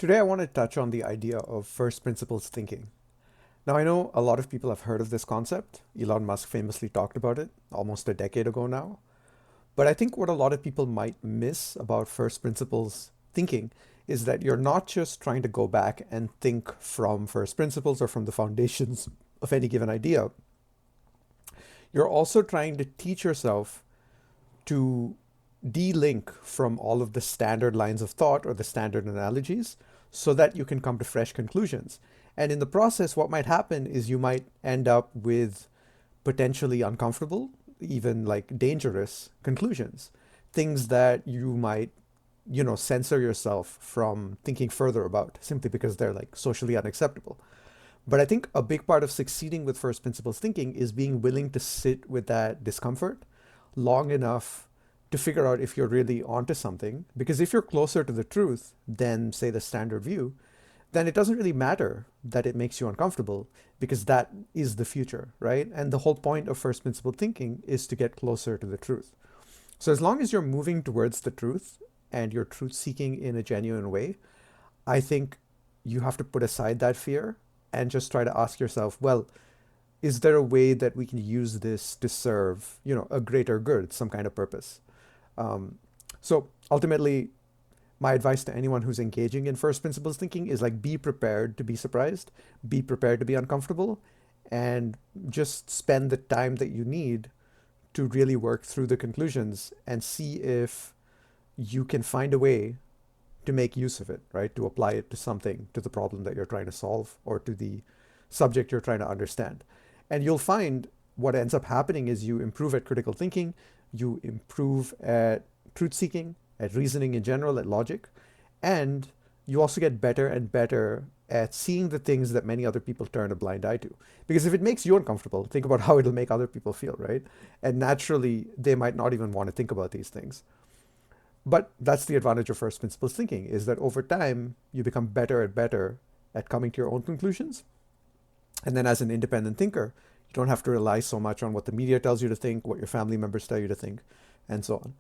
Today, I want to touch on the idea of first principles thinking. Now, I know a lot of people have heard of this concept. Elon Musk famously talked about it almost a decade ago now. But I think what a lot of people might miss about first principles thinking is that you're not just trying to go back and think from first principles or from the foundations of any given idea. You're also trying to teach yourself to de-link from all of the standard lines of thought or the standard analogies so that you can come to fresh conclusions. And in the process, what might happen is you might end up with potentially uncomfortable, even like dangerous conclusions, things that you might, censor yourself from thinking further about simply because they're like socially unacceptable. But I think a big part of succeeding with first principles thinking is being willing to sit with that discomfort long enough to figure out if you're really onto something. Because if you're closer to the truth than, say, the standard view, then it doesn't really matter that it makes you uncomfortable because that is the future, right? And the whole point of first principle thinking is to get closer to the truth. So as long as you're moving towards the truth and you're truth seeking in a genuine way, I think you have to put aside that fear and just try to ask yourself, well, is there a way that we can use this to serve, a greater good, some kind of purpose? Um, so ultimately, my advice to anyone who's engaging in first principles thinking is like be prepared to be surprised, be prepared to be uncomfortable, and just spend the time that you need to really work through the conclusions and see if you can find a way to make use of it, right? To apply it to something, to the problem that you're trying to solve or to the subject you're trying to understand. And you'll find what ends up happening is you improve at critical thinking, you improve at truth seeking, at reasoning in general, at logic, and you also get better and better at seeing the things that many other people turn a blind eye to. Because if it makes you uncomfortable, think about how it'll make other people feel, right? And naturally, they might not even want to think about these things. But that's the advantage of first principles thinking, is that over time, you become better and better at coming to your own conclusions. And then as an independent thinker, you don't have to rely so much on what the media tells you to think, what your family members tell you to think, and so on.